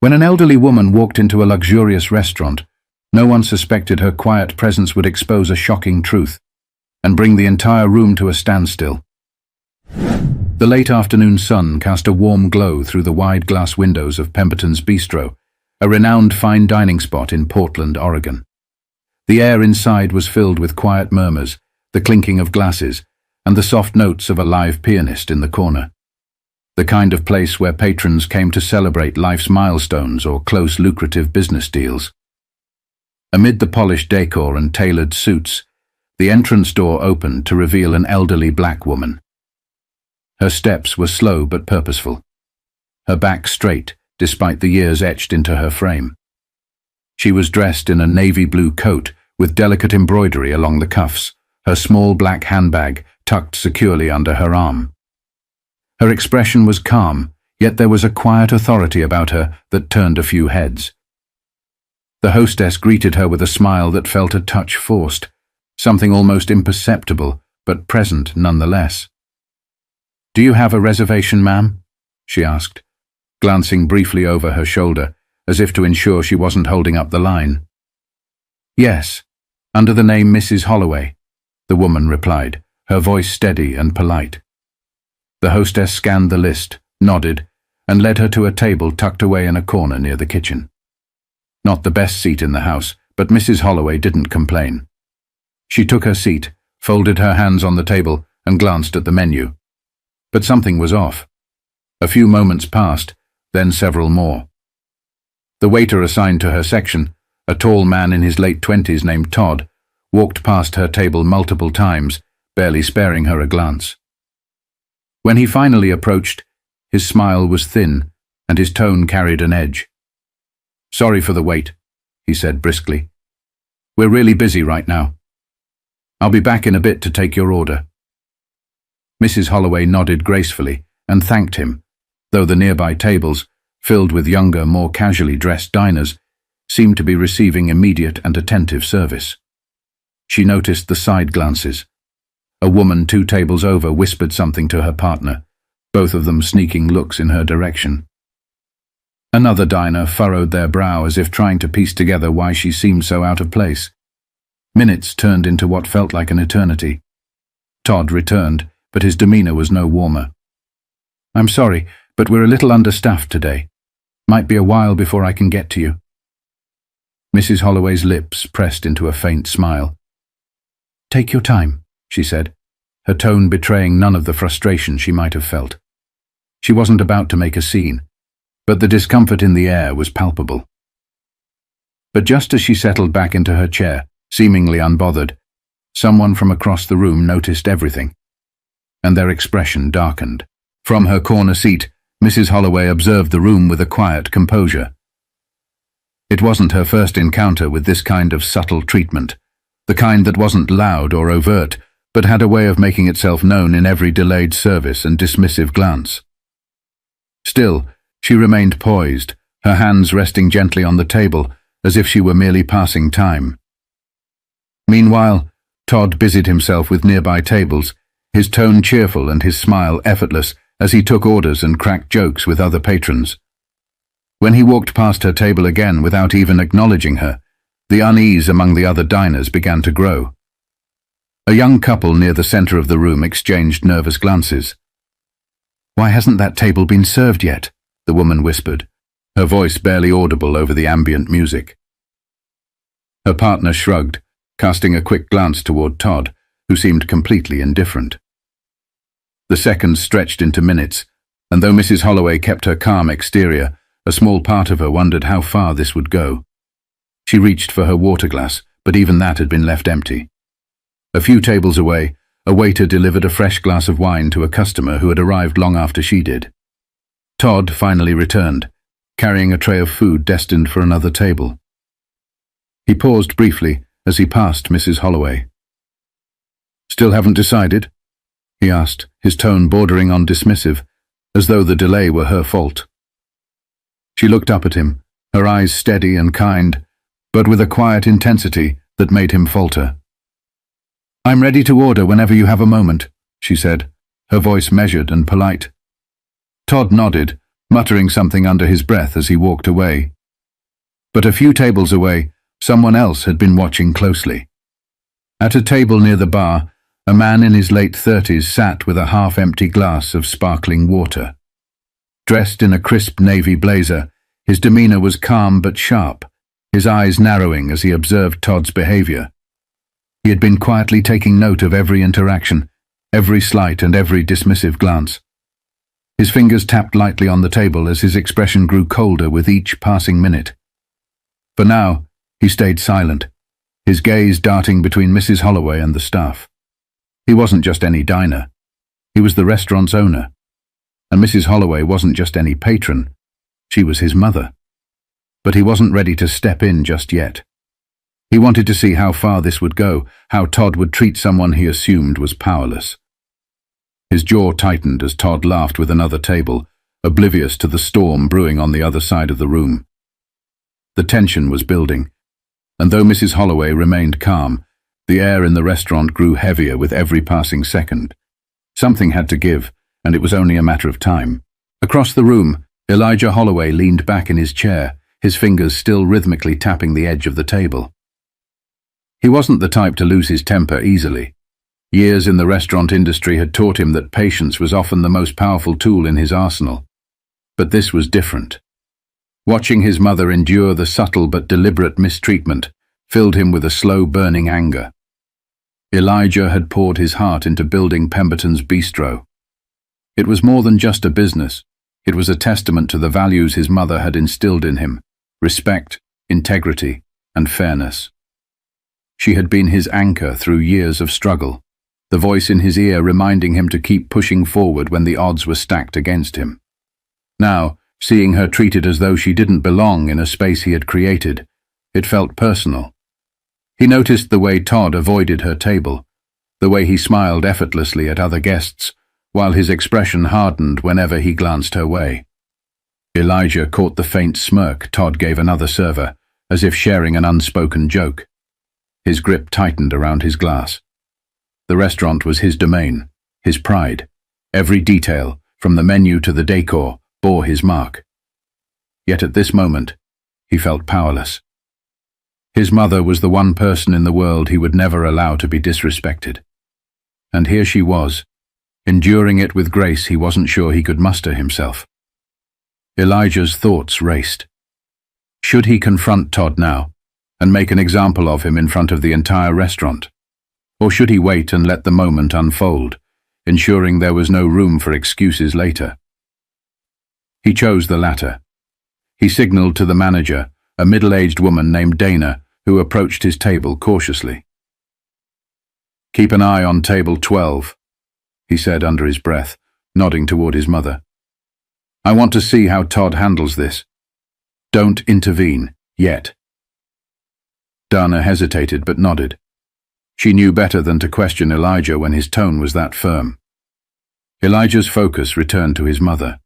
When an elderly woman walked into a luxurious restaurant, no one suspected her quiet presence would expose a shocking truth and bring the entire room to a standstill. The late afternoon sun cast a warm glow through the wide glass windows of Pemberton's Bistro, a renowned fine dining spot in Portland, Oregon. The air inside was filled with quiet murmurs, the clinking of glasses, and the soft notes of a live pianist in the corner. The kind of place where patrons came to celebrate life's milestones or close lucrative business deals. Amid the polished decor and tailored suits, the entrance door opened to reveal an elderly black woman. Her steps were slow but purposeful, her back straight despite the years etched into her frame. She was dressed in a navy blue coat with delicate embroidery along the cuffs, her small black handbag tucked securely under her arm. Her expression was calm, yet there was a quiet authority about her that turned a few heads. The hostess greeted her with a smile that felt a touch forced, something almost imperceptible, but present nonetheless. "Do you have a reservation, ma'am?" she asked, glancing briefly over her shoulder, as if to ensure she wasn't holding up the line. "Yes, under the name Mrs. Holloway," the woman replied, her voice steady and polite. The hostess scanned the list, nodded, and led her to a table tucked away in a corner near the kitchen. Not the best seat in the house, but Mrs. Holloway didn't complain. She took her seat, folded her hands on the table, and glanced at the menu. But something was off. A few moments passed, then several more. The waiter assigned to her section, a tall man in his late 20s named Todd, walked past her table multiple times, barely sparing her a glance. When he finally approached, his smile was thin, and his tone carried an edge. "Sorry for the wait," he said briskly. "We're really busy right now. I'll be back in a bit to take your order." Mrs. Holloway nodded gracefully and thanked him, though the nearby tables, filled with younger, more casually dressed diners, seemed to be receiving immediate and attentive service. She noticed the side glances. A woman 2 tables over whispered something to her partner, both of them sneaking looks in her direction. Another diner furrowed their brow as if trying to piece together why she seemed so out of place. Minutes turned into what felt like an eternity. Todd returned, but his demeanor was no warmer. "I'm sorry, but we're a little understaffed today. Might be a while before I can get to you." Mrs. Holloway's lips pressed into a faint smile. "Take your time," she said, her tone betraying none of the frustration she might have felt. She wasn't about to make a scene, but the discomfort in the air was palpable. But just as she settled back into her chair, seemingly unbothered, someone from across the room noticed everything, and their expression darkened. From her corner seat, Mrs. Holloway observed the room with a quiet composure. It wasn't her first encounter with this kind of subtle treatment, the kind that wasn't loud or overt, but had a way of making itself known in every delayed service and dismissive glance. Still, she remained poised, her hands resting gently on the table, as if she were merely passing time. Meanwhile, Todd busied himself with nearby tables, his tone cheerful and his smile effortless as he took orders and cracked jokes with other patrons. When he walked past her table again without even acknowledging her, the unease among the other diners began to grow. A young couple near the center of the room exchanged nervous glances. "Why hasn't that table been served yet?" the woman whispered, her voice barely audible over the ambient music. Her partner shrugged, casting a quick glance toward Todd, who seemed completely indifferent. The seconds stretched into minutes, and though Mrs. Holloway kept her calm exterior, a small part of her wondered how far this would go. She reached for her water glass, but even that had been left empty. A few tables away, a waiter delivered a fresh glass of wine to a customer who had arrived long after she did. Todd finally returned, carrying a tray of food destined for another table. He paused briefly as he passed Mrs. Holloway. "Still haven't decided?" he asked, his tone bordering on dismissive, as though the delay were her fault. She looked up at him, her eyes steady and kind, but with a quiet intensity that made him falter. "I'm ready to order whenever you have a moment," she said, her voice measured and polite. Todd nodded, muttering something under his breath as he walked away. But a few tables away, someone else had been watching closely. At a table near the bar, a man in his late 30s sat with a half-empty glass of sparkling water. Dressed in a crisp navy blazer, his demeanor was calm but sharp, his eyes narrowing as he observed Todd's behavior. He had been quietly taking note of every interaction, every slight and every dismissive glance. His fingers tapped lightly on the table as his expression grew colder with each passing minute. For now, he stayed silent, his gaze darting between Mrs. Holloway and the staff. He wasn't just any diner. He was the restaurant's owner. And Mrs. Holloway wasn't just any patron. She was his mother. But he wasn't ready to step in just yet. He wanted to see how far this would go, how Todd would treat someone he assumed was powerless. His jaw tightened as Todd laughed with another table, oblivious to the storm brewing on the other side of the room. The tension was building, and though Mrs. Holloway remained calm, the air in the restaurant grew heavier with every passing second. Something had to give, and it was only a matter of time. Across the room, Elijah Holloway leaned back in his chair, his fingers still rhythmically tapping the edge of the table. He wasn't the type to lose his temper easily. Years in the restaurant industry had taught him that patience was often the most powerful tool in his arsenal. But this was different. Watching his mother endure the subtle but deliberate mistreatment filled him with a slow-burning anger. Elijah had poured his heart into building Pemberton's Bistro. It was more than just a business. It was a testament to the values his mother had instilled in him: respect, integrity, and fairness. She had been his anchor through years of struggle, the voice in his ear reminding him to keep pushing forward when the odds were stacked against him. Now, seeing her treated as though she didn't belong in a space he had created, it felt personal. He noticed the way Todd avoided her table, the way he smiled effortlessly at other guests, while his expression hardened whenever he glanced her way. Elijah caught the faint smirk Todd gave another server, as if sharing an unspoken joke. His grip tightened around his glass. The restaurant was his domain, his pride. Every detail, from the menu to the decor, bore his mark. Yet at this moment, he felt powerless. His mother was the one person in the world he would never allow to be disrespected. And here she was, enduring it with grace he wasn't sure he could muster himself. Elijah's thoughts raced. Should he confront Todd now, and make an example of him in front of the entire restaurant? Or should he wait and let the moment unfold, ensuring there was no room for excuses later? He chose the latter. He signaled to the manager, a middle-aged woman named Dana, who approached his table cautiously. "Keep an eye on table 12, he said under his breath, nodding toward his mother. "I want to see how Todd handles this. Don't intervene, yet." Dana hesitated but nodded. She knew better than to question Elijah when his tone was that firm. Elijah's focus returned to his mother.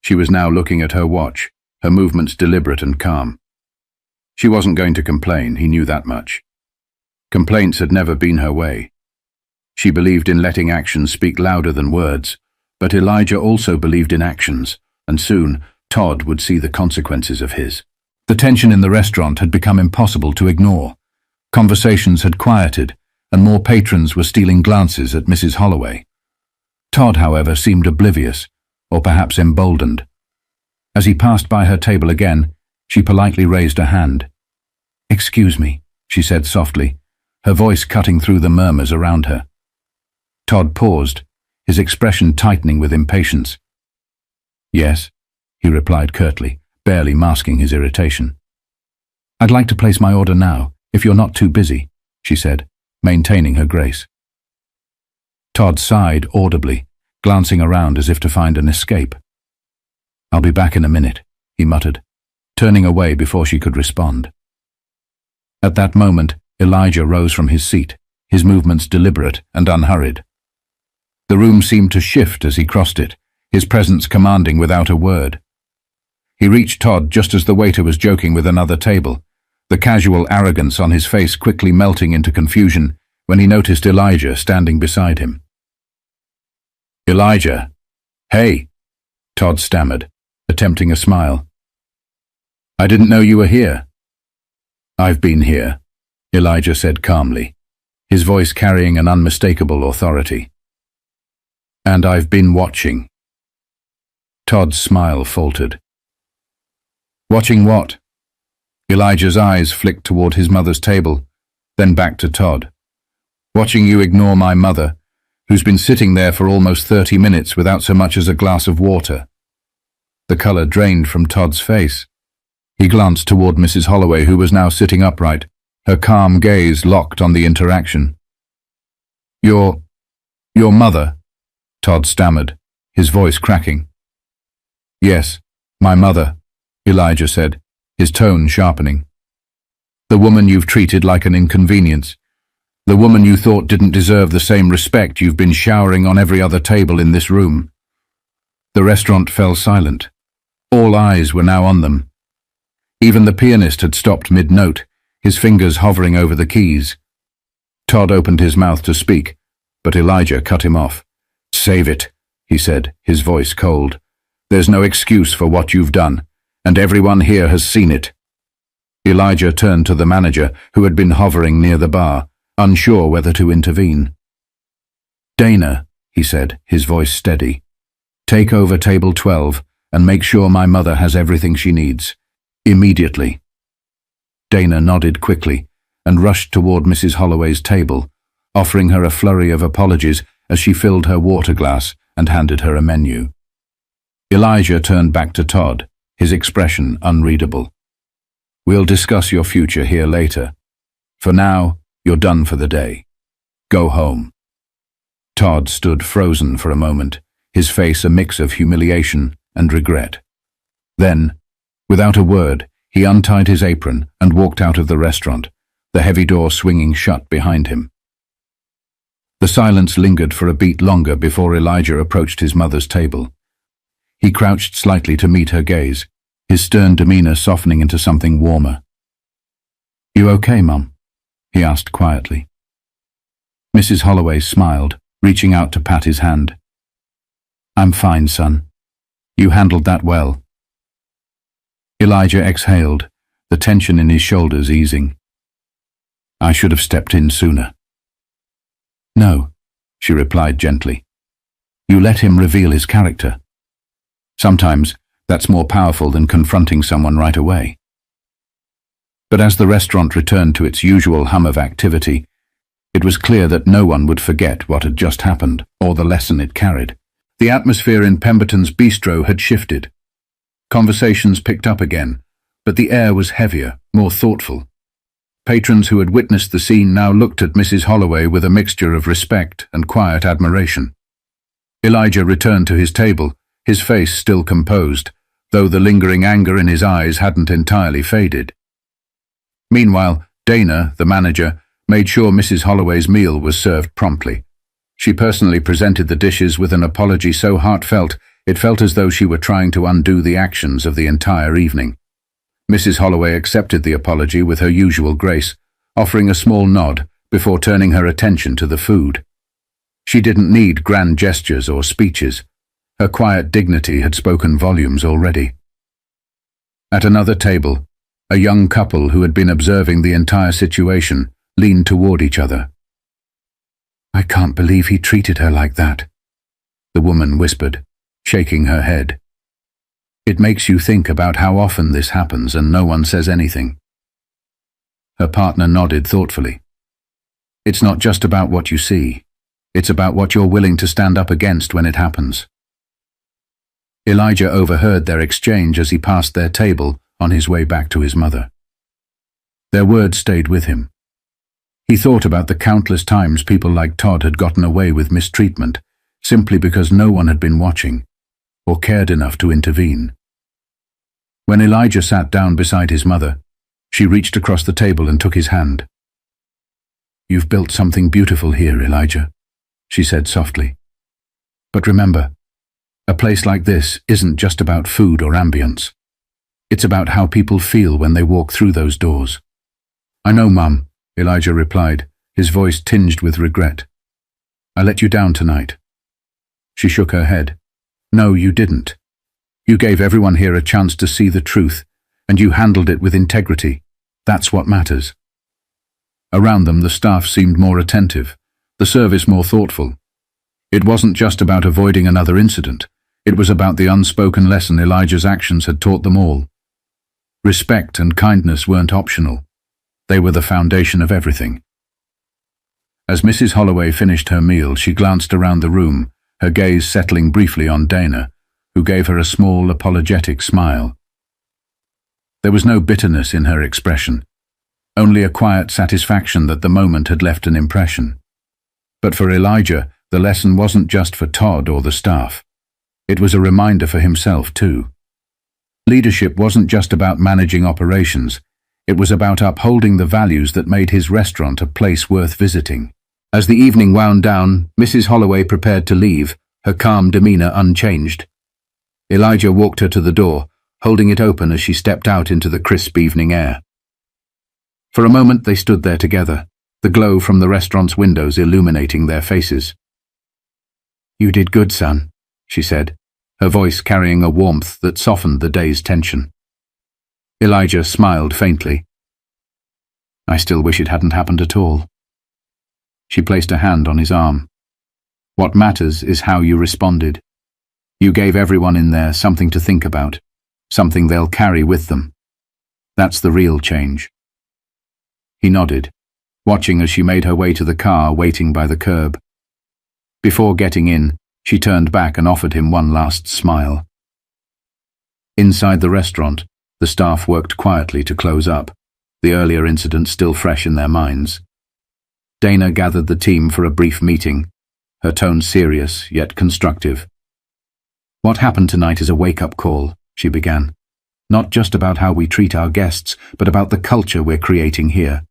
She was now looking at her watch, her movements deliberate and calm. She wasn't going to complain, he knew that much. Complaints had never been her way. She believed in letting actions speak louder than words, but Elijah also believed in actions, and soon Todd would see the consequences of his. The tension in the restaurant had become impossible to ignore. Conversations had quieted, and more patrons were stealing glances at Mrs. Holloway. Todd, however, seemed oblivious, or perhaps emboldened. As he passed by her table again, she politely raised a hand. "Excuse me," she said softly, her voice cutting through the murmurs around her. Todd paused, his expression tightening with impatience. "Yes," he replied curtly, barely masking his irritation. "I'd like to place my order now, if you're not too busy," she said, maintaining her grace. Todd sighed audibly, glancing around as if to find an escape. "I'll be back in a minute," he muttered, turning away before she could respond. At that moment, Elijah rose from his seat, his movements deliberate and unhurried. The room seemed to shift as he crossed it, his presence commanding without a word. He reached Todd just as the waiter was joking with another table, the casual arrogance on his face quickly melting into confusion when he noticed Elijah standing beside him. "Elijah, hey," Todd stammered, attempting a smile. "I didn't know you were here." "I've been here," Elijah said calmly, his voice carrying an unmistakable authority. "And I've been watching." Todd's smile faltered. "Watching what?" Elijah's eyes flicked toward his mother's table, then back to Todd. "Watching you ignore my mother, who's been sitting there for almost 30 minutes without so much as a glass of water." The color drained from Todd's face. He glanced toward Mrs. Holloway, who was now sitting upright, her calm gaze locked on the interaction. Your mother," Todd stammered, his voice cracking. "Yes, my mother," Elijah said, his tone sharpening. "The woman you've treated like an inconvenience. The woman you thought didn't deserve the same respect you've been showering on every other table in this room." The restaurant fell silent. All eyes were now on them. Even the pianist had stopped mid-note, his fingers hovering over the keys. Todd opened his mouth to speak, but Elijah cut him off. "Save it," he said, his voice cold. "There's no excuse for what you've done, and everyone here has seen it." Elijah turned to the manager, who had been hovering near the bar, unsure whether to intervene. "Dana," he said, his voice steady, "take over table 12 and make sure my mother has everything she needs. Immediately." Dana nodded quickly and rushed toward Mrs. Holloway's table, offering her a flurry of apologies as she filled her water glass and handed her a menu. Elijah turned back to Todd, his expression unreadable. "We'll discuss your future here later. For now, you're done for the day. Go home." Todd stood frozen for a moment, his face a mix of humiliation and regret. Then, without a word, he untied his apron and walked out of the restaurant, the heavy door swinging shut behind him. The silence lingered for a beat longer before Elijah approached his mother's table. He crouched slightly to meet her gaze, his stern demeanor softening into something warmer. "You okay, Mum?" he asked quietly. Mrs. Holloway smiled, reaching out to pat his hand. "I'm fine, son. You handled that well." Elijah exhaled, the tension in his shoulders easing. "I should have stepped in sooner." "No," she replied gently. "You let him reveal his character. Sometimes that's more powerful than confronting someone right away." But as the restaurant returned to its usual hum of activity, it was clear that no one would forget what had just happened or the lesson it carried. The atmosphere in Pemberton's bistro had shifted. Conversations picked up again, but the air was heavier, more thoughtful. Patrons who had witnessed the scene now looked at Mrs. Holloway with a mixture of respect and quiet admiration. Elijah returned to his table, his face still composed, though the lingering anger in his eyes hadn't entirely faded. Meanwhile, Dana, the manager, made sure Mrs. Holloway's meal was served promptly. She personally presented the dishes with an apology so heartfelt it felt as though she were trying to undo the actions of the entire evening. Mrs. Holloway accepted the apology with her usual grace, offering a small nod before turning her attention to the food. She didn't need grand gestures or speeches. Her quiet dignity had spoken volumes already. At another table, a young couple who had been observing the entire situation leaned toward each other. "I can't believe he treated her like that," the woman whispered, shaking her head. "It makes you think about how often this happens and no one says anything." Her partner nodded thoughtfully. "It's not just about what you see. It's about what you're willing to stand up against when it happens." Elijah overheard their exchange as he passed their table on his way back to his mother. Their words stayed with him. He thought about the countless times people like Todd had gotten away with mistreatment simply because no one had been watching or cared enough to intervene. When Elijah sat down beside his mother, she reached across the table and took his hand. "You've built something beautiful here, Elijah," she said softly. "But remember, a place like this isn't just about food or ambience. It's about how people feel when they walk through those doors." "I know, Mum," Elijah replied, his voice tinged with regret. "I let you down tonight." She shook her head. "No, you didn't. You gave everyone here a chance to see the truth, and you handled it with integrity. That's what matters. Around them, the staff seemed more attentive, the service more thoughtful. It wasn't just about avoiding another incident. It was about the unspoken lesson Elijah's actions had taught them all. Respect and kindness weren't optional. They were the foundation of everything. As Mrs. Holloway finished her meal, she glanced around the room, her gaze settling briefly on Dana, who gave her a small, apologetic smile. There was no bitterness in her expression, only a quiet satisfaction that the moment had left an impression. But for Elijah, the lesson wasn't just for Todd or the staff. It was a reminder for himself, too. Leadership wasn't just about managing operations. It was about upholding the values that made his restaurant a place worth visiting. As the evening wound down, Mrs. Holloway prepared to leave, her calm demeanor unchanged. Elijah walked her to the door, holding it open as she stepped out into the crisp evening air. For a moment they stood there together, the glow from the restaurant's windows illuminating their faces. "You did good, son," she said, her voice carrying a warmth that softened the day's tension. Elijah smiled faintly. "I still wish it hadn't happened at all." She placed a hand on his arm. "What matters is how you responded. You gave everyone in there something to think about, something they'll carry with them. That's the real change." He nodded, watching as she made her way to the car waiting by the curb. Before getting in, she turned back and offered him one last smile. Inside the restaurant, the staff worked quietly to close up, the earlier incident still fresh in their minds. Dana gathered the team for a brief meeting, her tone serious yet constructive. "What happened tonight is a wake-up call," she began. "Not just about how we treat our guests, but about the culture we're creating here.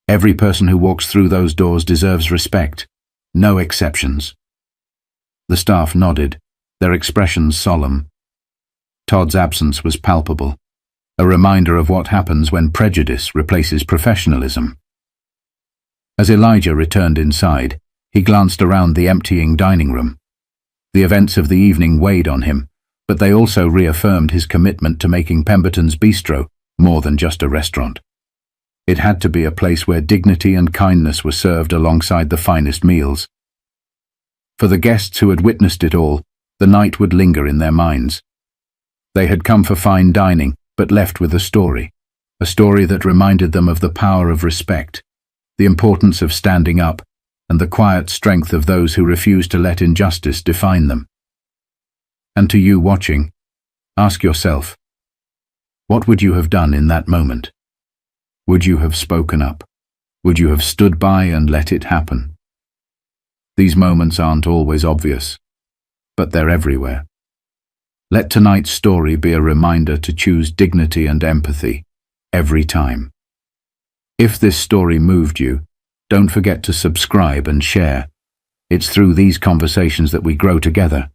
Every person who walks through those doors deserves respect. No exceptions." The staff nodded, their expressions solemn. Todd's absence was palpable, a reminder of what happens when prejudice replaces professionalism. As Elijah returned inside, he glanced around the emptying dining room. The events of the evening weighed on him, but they also reaffirmed his commitment to making Pemberton's Bistro more than just a restaurant. It had to be a place where dignity and kindness were served alongside the finest meals. For the guests who had witnessed it all, the night would linger in their minds. They had come for fine dining, but left with a story that reminded them of the power of respect, the importance of standing up, and the quiet strength of those who refuse to let injustice define them. And to you watching, ask yourself, what would you have done in that moment? Would you have spoken up? Would you have stood by and let it happen? These moments aren't always obvious, but they're everywhere. Let tonight's story be a reminder to choose dignity and empathy every time. If this story moved you, don't forget to subscribe and share. It's through these conversations that we grow together.